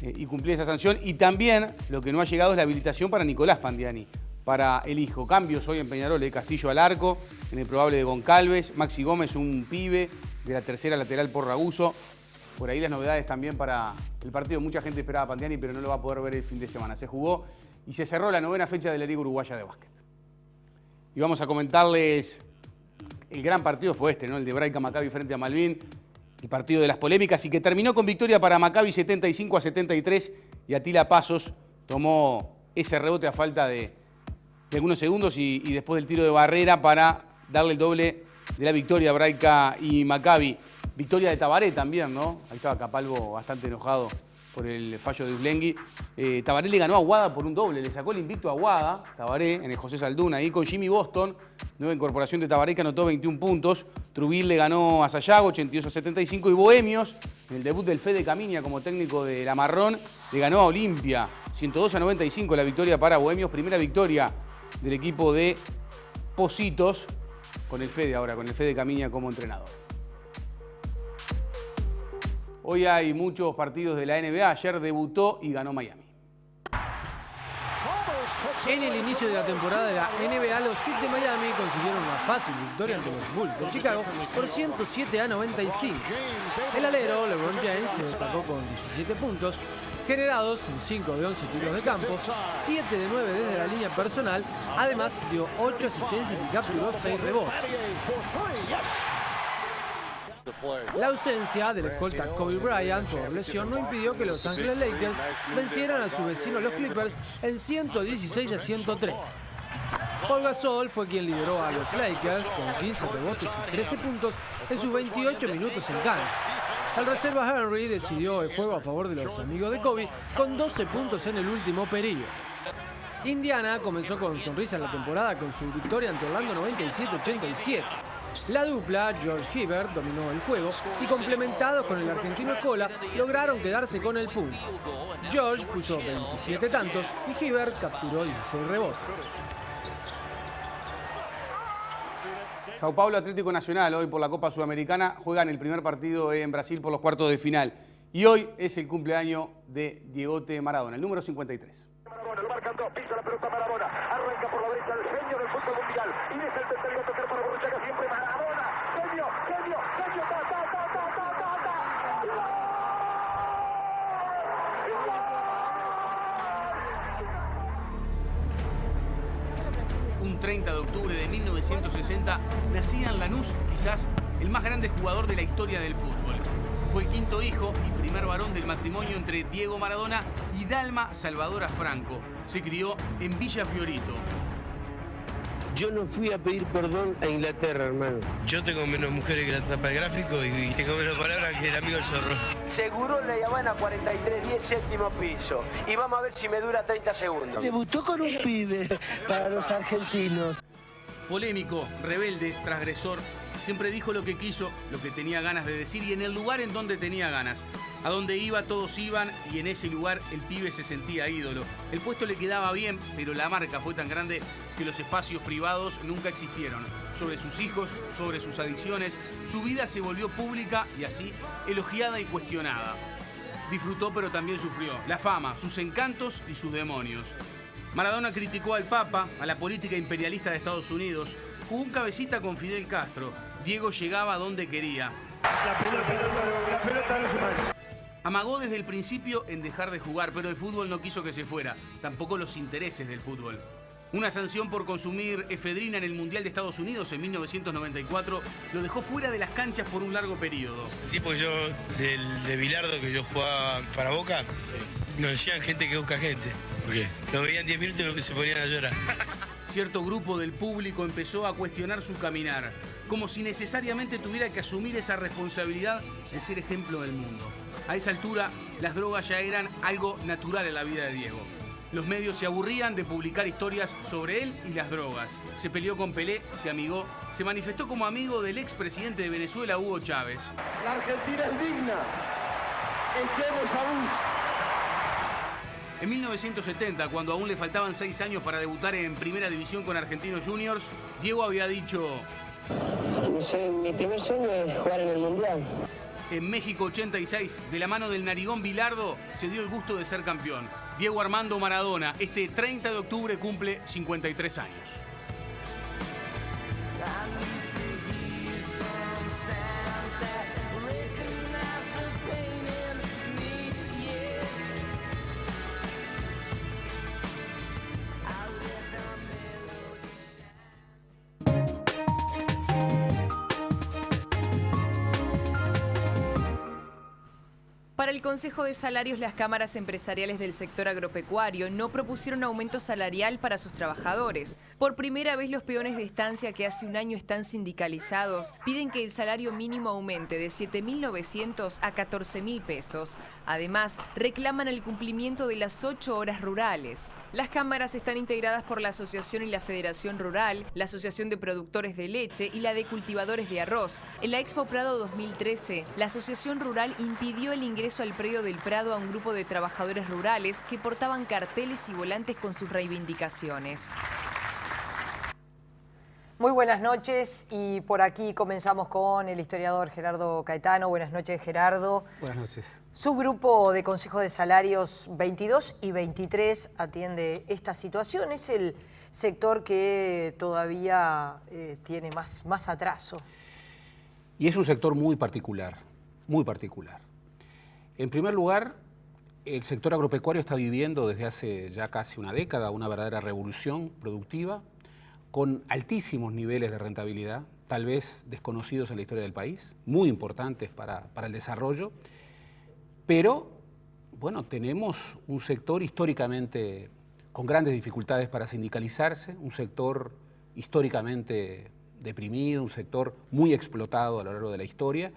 y cumplir esa sanción. Y también lo que no ha llegado es la habilitación para Nicolás Pandiani, para el hijo. Cambios hoy en Peñarol, Castillo al arco, en el probable de Goncalves, Maxi Gómez, un pibe de la tercera lateral por Raguso. Por ahí las novedades también para el partido. Mucha gente esperaba a Pandiani, pero no lo va a poder ver el fin de semana. Se jugó y se cerró la 9ª fecha de la Liga Uruguaya de Básquet. Y vamos a comentarles, el gran partido fue este, ¿no? El de Braica Maccabi frente a Malvin, el partido de las polémicas y que terminó con victoria para Maccabi 75-73 y Atila Pasos tomó ese rebote a falta de algunos segundos y después del tiro de barrera para darle el doble de la victoria a Braica y Maccabi. Victoria de Tabaré también, ¿no? Ahí estaba Capalvo bastante enojado por el fallo de Uslengui. Tabaré le ganó a Aguada por un doble, le sacó el invicto a Aguada, Tabaré, en el José Salduna, ahí con Jimmy Boston, nueva incorporación de Tabaré que anotó 21 puntos. Trubil le ganó a Sayago 82-75 y Bohemios, en el debut del Fede Camiña como técnico de la Marrón, le ganó a Olimpia 102-95 la victoria para Bohemios, primera victoria del equipo de Positos, con el Fede ahora, con el Fede Camiña como entrenador. Hoy hay muchos partidos de la NBA, ayer debutó y ganó Miami. En el inicio de la temporada de la NBA, los Heat de Miami consiguieron una fácil victoria ante los Bulls de Chicago por 107-95. El alero LeBron James se destacó con 17 puntos, generados en 5 de 11 tiros de campo, 7 de 9 desde la línea personal, además dio 8 asistencias y capturó 6 rebotes. La ausencia del escolta Kobe Bryant por lesión no impidió que Los Ángeles Lakers vencieran a su vecino los Clippers en 116-103. Paul Gasol fue quien lideró a los Lakers con 15 rebotes y 13 puntos en sus 28 minutos en cancha. El reserva Henry decidió el juego a favor de los amigos de Kobe con 12 puntos en el último período. Indiana comenzó con sonrisa en la temporada con su victoria ante Orlando 97-87. La dupla, George Hibbert, dominó el juego y complementados con el argentino Escola, lograron quedarse con el punto. George puso 27 tantos y Hibbert capturó 16 rebotes. Sao Paulo Atlético Nacional, hoy por la Copa Sudamericana, juegan el primer partido en Brasil por los cuartos de final. Y hoy es el cumpleaños de Diegote Maradona, el número 53. Maradona, lo marcan dos, pisa la pelota Maradona, arranca por la derecha el genio del fútbol mundial, y es el tercero a tocar para Borruchaga, siempre Maradona, genio, genio, genio, ta, ta, ta, ta, ta, ta, ta. Un 30 de octubre de 1960 nacía en Lanús quizás el más grande jugador de la historia del fútbol. Fue el quinto hijo y primer varón del matrimonio entre Diego Maradona y Dalma Salvadora Franco. Se crió en Villa Fiorito. Yo no fui a pedir perdón a Inglaterra, hermano. Yo tengo menos mujeres que la tapa del gráfico y tengo menos palabras que el amigo del zorro. Seguro la Habana 4310, séptimo piso. Y vamos a ver si me dura 30 segundos. Debutó con un pibe para los argentinos. Polémico, rebelde, transgresor. Siempre dijo lo que quiso, lo que tenía ganas de decir y en el lugar en donde tenía ganas. A donde iba todos iban y en ese lugar el pibe se sentía ídolo. El puesto le quedaba bien, pero la marca fue tan grande que los espacios privados nunca existieron. Sobre sus hijos, sobre sus adicciones, su vida se volvió pública y así elogiada y cuestionada. Disfrutó pero también sufrió la fama, sus encantos y sus demonios. Maradona criticó al Papa, a la política imperialista de Estados Unidos, jugó un cabecita con Fidel Castro. Diego llegaba donde quería. La pelota no se mancha. Amagó desde el principio en dejar de jugar, pero el fútbol no quiso que se fuera, tampoco los intereses del fútbol. Una sanción por consumir efedrina en el Mundial de Estados Unidos en 1994 lo dejó fuera de las canchas por un largo periodo. Tipo yo, de Bilardo, que yo jugaba para Boca, nos decían gente que busca gente. ¿Por qué? Lo veían 10 minutos y lo que se ponían a llorar. Cierto grupo del público empezó a cuestionar su caminar, como si necesariamente tuviera que asumir esa responsabilidad de ser ejemplo del mundo. A esa altura, las drogas ya eran algo natural en la vida de Diego. Los medios se aburrían de publicar historias sobre él y las drogas. Se peleó con Pelé, se amigó, se manifestó como amigo del expresidente de Venezuela, Hugo Chávez. La Argentina es digna. Echemos a Bush. En 1970, cuando aún le faltaban 6 años para debutar en Primera División con Argentinos Juniors, Diego había dicho: Mi primer sueño es jugar en el Mundial. En México 86, de la mano del narigón Bilardo, se dio el gusto de ser campeón. Diego Armando Maradona, este 30 de octubre cumple 53 años. Para el Consejo de Salarios, las cámaras empresariales del sector agropecuario no propusieron aumento salarial para sus trabajadores. Por primera vez, los peones de estancia que hace un año están sindicalizados piden que el salario mínimo aumente de 7.900 a 14.000 pesos. Además, reclaman el cumplimiento de las 8 horas rurales. Las cámaras están integradas por la Asociación y la Federación Rural, la Asociación de Productores de Leche y la de Cultivadores de Arroz. En la Expo Prado 2013, la Asociación Rural impidió el ingreso al predio del Prado a un grupo de trabajadores rurales que portaban carteles y volantes con sus reivindicaciones. Muy buenas noches y por aquí comenzamos con el historiador Gerardo Caetano. Buenas noches, Gerardo. Buenas noches. Su grupo de Consejo de Salarios 22 y 23 atiende esta situación. Es el sector que todavía tiene más atraso. Y es un sector muy particular, muy particular. En primer lugar, el sector agropecuario está viviendo desde hace ya casi una década una verdadera revolución productiva con altísimos niveles de rentabilidad, tal vez desconocidos en la historia del país, muy importantes para el desarrollo, pero bueno, tenemos un sector históricamente con grandes dificultades para sindicalizarse, un sector históricamente deprimido, un sector muy explotado a lo largo de la historia,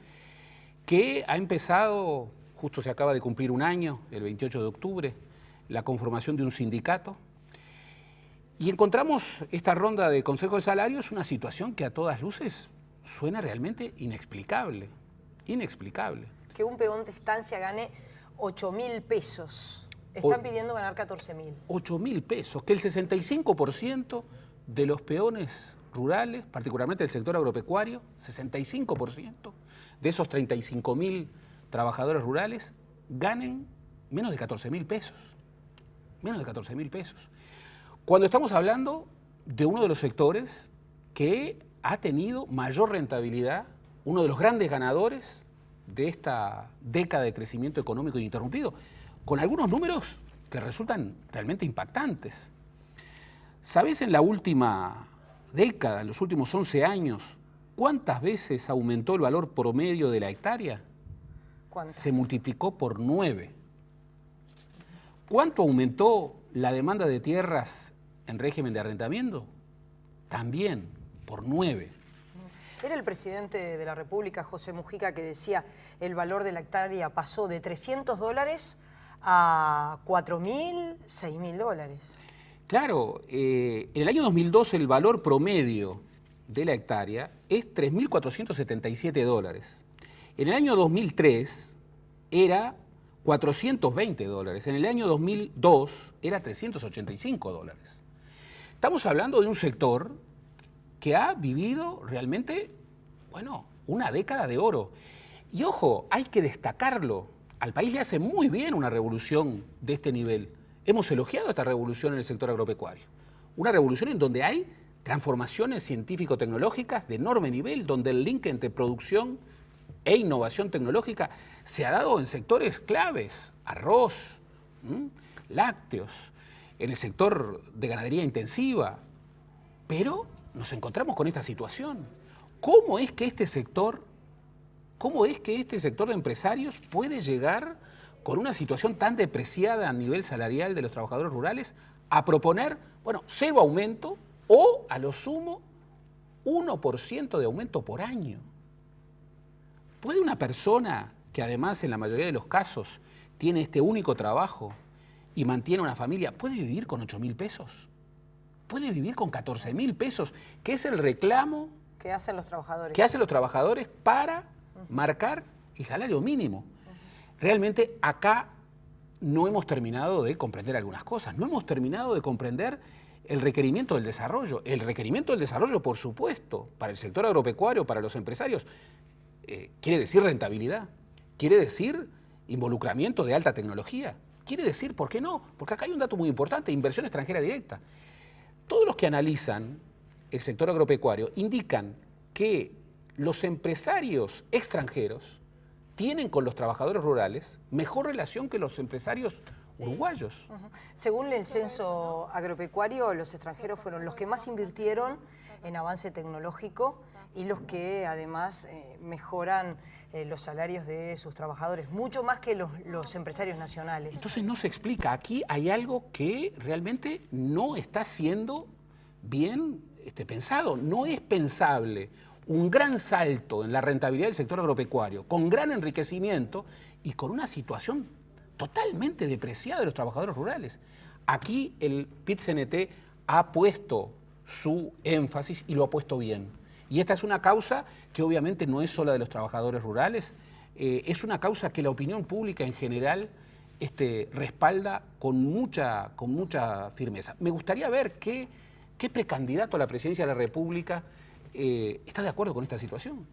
que ha empezado... Justo se acaba de cumplir un año, el 28 de octubre, la conformación de un sindicato. Y encontramos esta ronda de Consejo de Salarios una situación que a todas luces suena realmente inexplicable. Inexplicable. Que un peón de estancia gane 8.000 pesos. Están pidiendo ganar 14.000. 8.000 pesos. Que el 65% de los peones rurales, particularmente del sector agropecuario, 65% de esos 35.000 trabajadores rurales ganen menos de 14.000 pesos. Menos de 14.000 pesos. Cuando estamos hablando de uno de los sectores que ha tenido mayor rentabilidad, uno de los grandes ganadores de esta década de crecimiento económico ininterrumpido, con algunos números que resultan realmente impactantes. ¿Sabés en la última década, en los últimos 11 años, cuántas veces aumentó el valor promedio de la hectárea? ¿Cuántas? Se multiplicó por 9. ¿Cuánto aumentó la demanda de tierras en régimen de arrendamiento? También por 9. Era el presidente de la República, José Mujica, que decía el valor de la hectárea pasó de $300 a $4.000, $6.000. Claro, en el año 2002 el valor promedio de la hectárea es $3.477. En el año 2003 era $420. En el año 2002 era $385. Estamos hablando de un sector que ha vivido realmente, bueno, una década de oro. Y ojo, hay que destacarlo. Al país le hace muy bien una revolución de este nivel. Hemos elogiado esta revolución en el sector agropecuario. Una revolución en donde hay transformaciones científico-tecnológicas de enorme nivel, donde el link entre producción e innovación tecnológica se ha dado en sectores claves, arroz, lácteos. en el sector de ganadería intensiva. Pero nos encontramos con esta situación. ¿Cómo es que este sector de empresarios puede llegar con una situación tan depreciada a nivel salarial de los trabajadores rurales a proponer, bueno, 0 aumento o a lo sumo 1% de aumento por año? ¿Puede una persona que además en la mayoría de los casos tiene este único trabajo y mantiene una familia, puede vivir con 8.000 pesos? ¿Puede vivir con 14.000 pesos? Que es el reclamo que hacen los trabajadores. Que hacen los trabajadores para marcar el salario mínimo. Realmente acá no hemos terminado de comprender algunas cosas. No hemos terminado de comprender el requerimiento del desarrollo. El requerimiento del desarrollo, por supuesto, para el sector agropecuario, para los empresarios, quiere decir rentabilidad, quiere decir involucramiento de alta tecnología, quiere decir, ¿por qué no? Porque acá hay un dato muy importante, inversión extranjera directa. Todos los que analizan el sector agropecuario indican que los empresarios extranjeros tienen con los trabajadores rurales mejor relación que los empresarios uruguayos. Según el censo agropecuario, los extranjeros fueron los que más invirtieron en avance tecnológico y los que además mejoran los salarios de sus trabajadores, mucho más que los empresarios nacionales. Entonces no se explica, aquí hay algo que realmente no está siendo bien pensado. No es pensable un gran salto en la rentabilidad del sector agropecuario, con gran enriquecimiento y con una situación totalmente depreciada de los trabajadores rurales. Aquí el PIT-CNT ha puesto su énfasis y lo ha puesto bien. Y esta es una causa que obviamente no es sola de los trabajadores rurales, es una causa que la opinión pública en general respalda con mucha firmeza. Me gustaría ver qué precandidato a la presidencia de la República está de acuerdo con esta situación.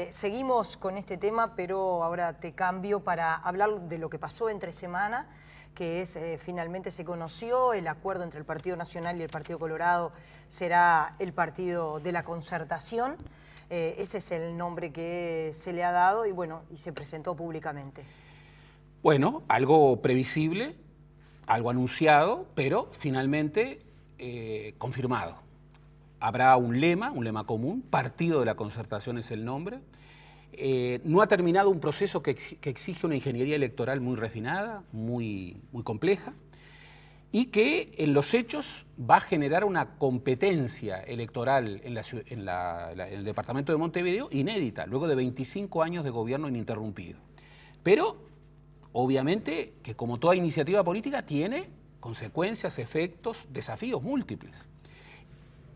Seguimos con este tema, pero ahora te cambio para hablar de lo que pasó entre semana, que es finalmente se conoció el acuerdo entre el Partido Nacional y el Partido Colorado, será el Partido de la Concertación. Ese es el nombre que se le ha dado y bueno, y se presentó públicamente. Bueno, algo previsible, algo anunciado, pero finalmente confirmado. Habrá un lema común, Partido de la Concertación es el nombre. No ha terminado un proceso que exige una ingeniería electoral muy refinada, muy compleja, y que en los hechos va a generar una competencia electoral en el departamento de Montevideo inédita, luego de 25 años de gobierno ininterrumpido. Pero, obviamente, que como toda iniciativa política tiene consecuencias, efectos, desafíos múltiples.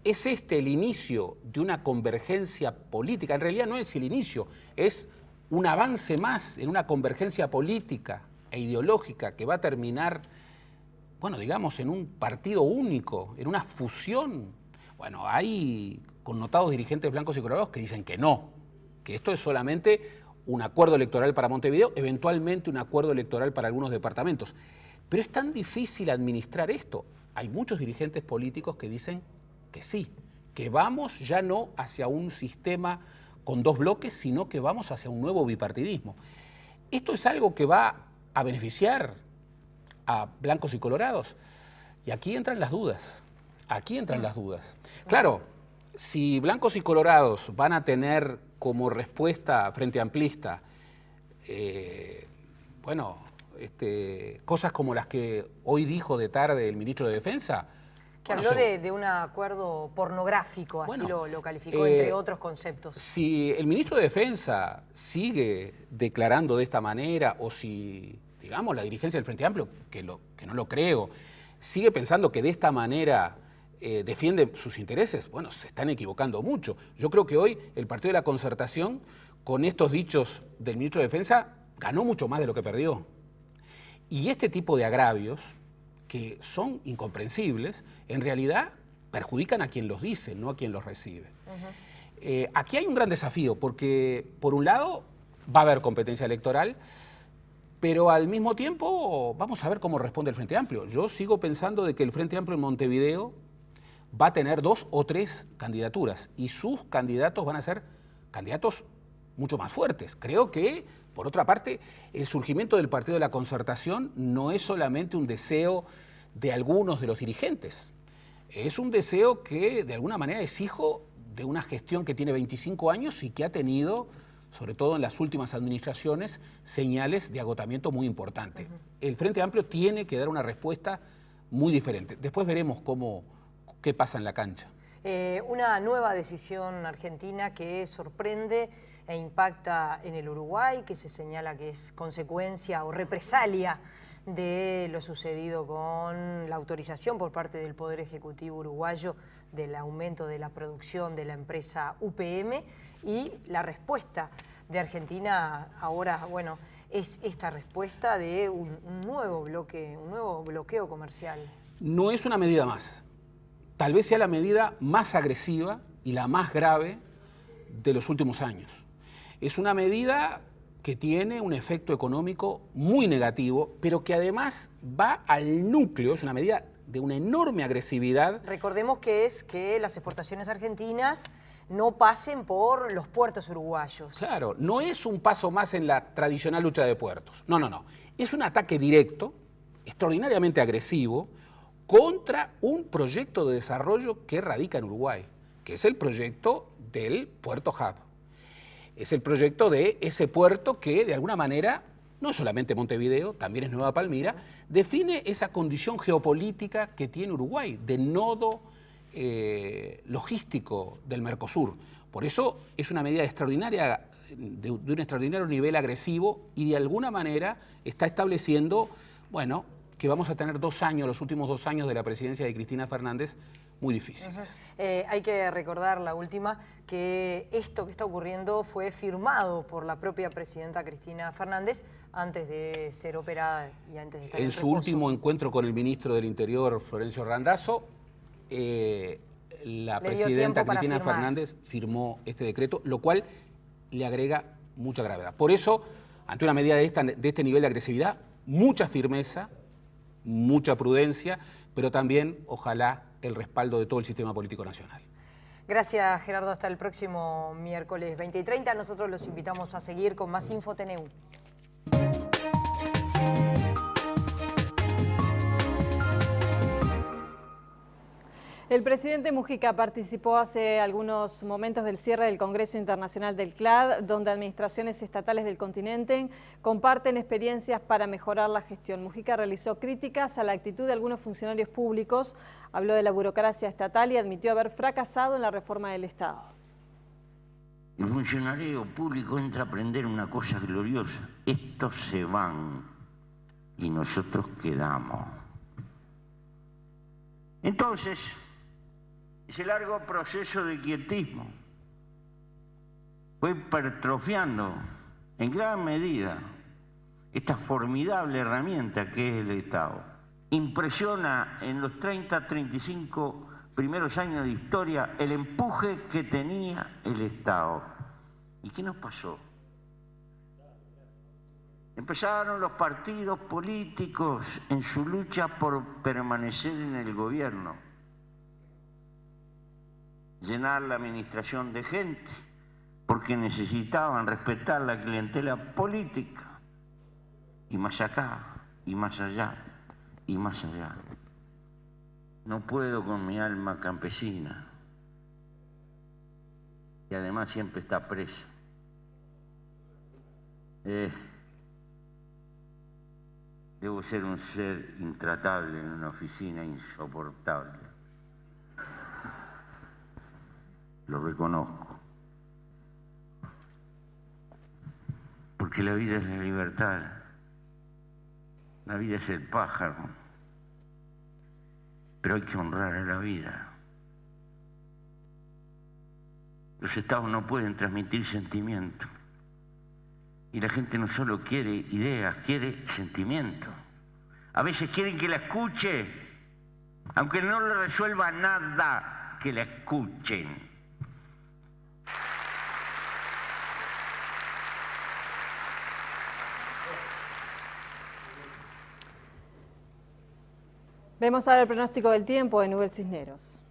¿Es el inicio de una convergencia política? En realidad no es el inicio, es un avance más en una convergencia política e ideológica que va a terminar, bueno, digamos, en un partido único, en una fusión. Bueno, hay connotados dirigentes blancos y colorados que dicen que no, que esto es solamente un acuerdo electoral para Montevideo, eventualmente un acuerdo electoral para algunos departamentos. Pero es tan difícil administrar esto. Hay muchos dirigentes políticos que dicen que sí, que vamos ya no hacia un sistema con dos bloques, sino que vamos hacia un nuevo bipartidismo. Esto es algo que va a beneficiar a blancos y colorados. Y aquí entran las dudas, Claro, si blancos y colorados van a tener como respuesta frente amplista, cosas como las que hoy dijo de tarde el ministro de Defensa, que habló de un acuerdo pornográfico, así lo calificó, entre otros conceptos. Si el ministro de Defensa sigue declarando de esta manera, o si, digamos, la dirigencia del Frente Amplio, que no lo creo, sigue pensando que de esta manera defiende sus intereses, bueno, se están equivocando mucho. Yo creo que hoy el Partido de la Concertación, con estos dichos del ministro de Defensa, ganó mucho más de lo que perdió. Y este tipo de agravios, que son incomprensibles, en realidad perjudican a quien los dice, no a quien los recibe. Aquí hay un gran desafío, porque por un lado va a haber competencia electoral, pero al mismo tiempo vamos a ver cómo responde el Frente Amplio. Yo sigo pensando de que el Frente Amplio en Montevideo va a tener 2 o 3 candidaturas, y sus candidatos van a ser candidatos mucho más fuertes. Creo que, por otra parte, el surgimiento del Partido de la Concertación no es solamente un deseo de algunos de los dirigentes. Es un deseo que de alguna manera es hijo de una gestión que tiene 25 años y que ha tenido, sobre todo en las últimas administraciones, señales de agotamiento muy importantes. El Frente Amplio tiene que dar una respuesta muy diferente. Después veremos qué pasa en la cancha. Una nueva decisión argentina que sorprende e impacta en el Uruguay, que se señala que es consecuencia o represalia de lo sucedido con la autorización por parte del Poder Ejecutivo uruguayo del aumento de la producción de la empresa UPM, y la respuesta de Argentina ahora, bueno, es esta respuesta de un nuevo bloqueo comercial. No es una medida más. Tal vez sea la medida más agresiva y la más grave de los últimos años. Es una medida que tiene un efecto económico muy negativo, pero que además va al núcleo, es una medida de una enorme agresividad. Recordemos que es que las exportaciones argentinas no pasen por los puertos uruguayos. Claro, no es un paso más en la tradicional lucha de puertos. No, no, no. Es un ataque directo, extraordinariamente agresivo, contra un proyecto de desarrollo que radica en Uruguay, que es el proyecto del Puerto Hub. Es el proyecto de ese puerto que, de alguna manera, no es solamente Montevideo, también es Nueva Palmira, define esa condición geopolítica que tiene Uruguay, de nodo logístico del Mercosur. Por eso es una medida extraordinaria, de un extraordinario nivel agresivo, y de alguna manera está estableciendo, bueno, que vamos a tener 2 años, los últimos 2 años de la presidencia de Cristina Fernández, muy difíciles. Hay que recordar, la última, que esto que está ocurriendo fue firmado por la propia presidenta Cristina Fernández antes de ser operada y antes de estar en su último encuentro con el ministro del Interior, Florencio Randazzo, la presidenta Cristina Fernández firmó este decreto, lo cual le agrega mucha gravedad. Por eso, ante una medida de este nivel de agresividad, mucha firmeza, mucha prudencia, pero también, ojalá, el respaldo de todo el sistema político nacional. Gracias, Gerardo. Hasta el próximo miércoles 20:30. Nosotros los invitamos a seguir con más Info TNU. El presidente Mujica participó hace algunos momentos del cierre del Congreso Internacional del CLAD, donde administraciones estatales del continente comparten experiencias para mejorar la gestión. Mujica realizó críticas a la actitud de algunos funcionarios públicos, habló de la burocracia estatal y admitió haber fracasado en la reforma del Estado. El funcionario público entra a aprender una cosa gloriosa. Estos se van y nosotros quedamos. Entonces, ese largo proceso de quietismo fue hipertrofiando en gran medida esta formidable herramienta que es el Estado. Impresiona en los 30, 35 primeros años de historia el empuje que tenía el Estado. ¿Y qué nos pasó? Empezaron los partidos políticos en su lucha por permanecer en el gobierno, llenar la administración de gente, porque necesitaban respetar la clientela política, y más acá, y más allá, y más allá. No puedo con mi alma campesina, y además siempre está presa. Debo ser un ser intratable en una oficina insoportable. Lo reconozco. Porque la vida es la libertad. La vida es el pájaro. Pero hay que honrar a la vida. Los estados no pueden transmitir sentimientos. Y la gente no solo quiere ideas, quiere sentimientos. A veces quieren que la escuche, aunque no le resuelva nada, que la escuchen. Vemos ahora el pronóstico del tiempo de Nubel Cisneros.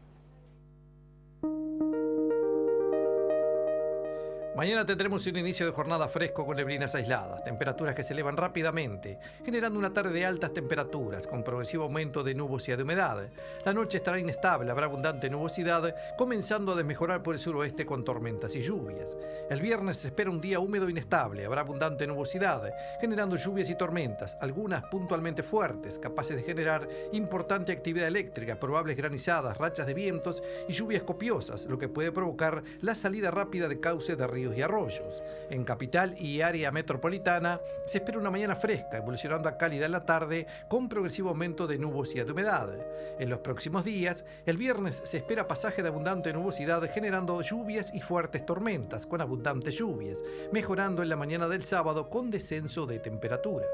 Mañana tendremos un inicio de jornada fresco con neblinas aisladas, temperaturas que se elevan rápidamente, generando una tarde de altas temperaturas con progresivo aumento de nubosidad de humedad. La noche estará inestable, habrá abundante nubosidad, comenzando a desmejorar por el suroeste con tormentas y lluvias. El viernes se espera un día húmedo e inestable, habrá abundante nubosidad, generando lluvias y tormentas, algunas puntualmente fuertes, capaces de generar importante actividad eléctrica, probables granizadas, rachas de vientos y lluvias copiosas, lo que puede provocar la salida rápida de cauces de ríos y arroyos. En capital y área metropolitana se espera una mañana fresca, evolucionando a cálida en la tarde, con progresivo aumento de nubosidad de humedad. En los próximos días, el viernes se espera pasaje de abundante nubosidad, generando lluvias y fuertes tormentas, con abundantes lluvias, mejorando en la mañana del sábado con descenso de temperatura.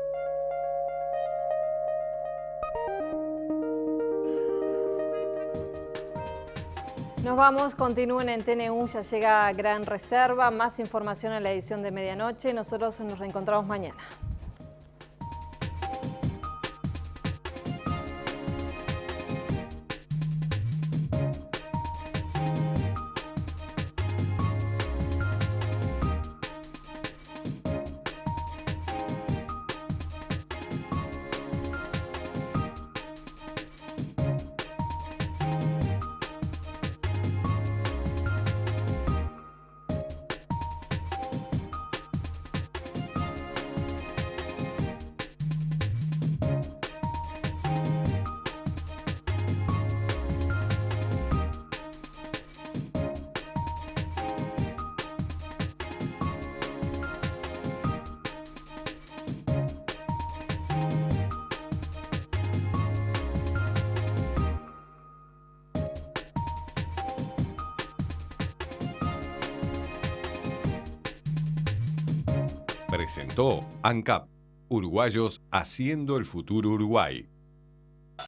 Nos vamos, continúen en TNU, ya llega Gran Reserva, más información en la edición de medianoche. Nosotros nos reencontramos mañana. Presentó ANCAP, uruguayos haciendo el futuro Uruguay.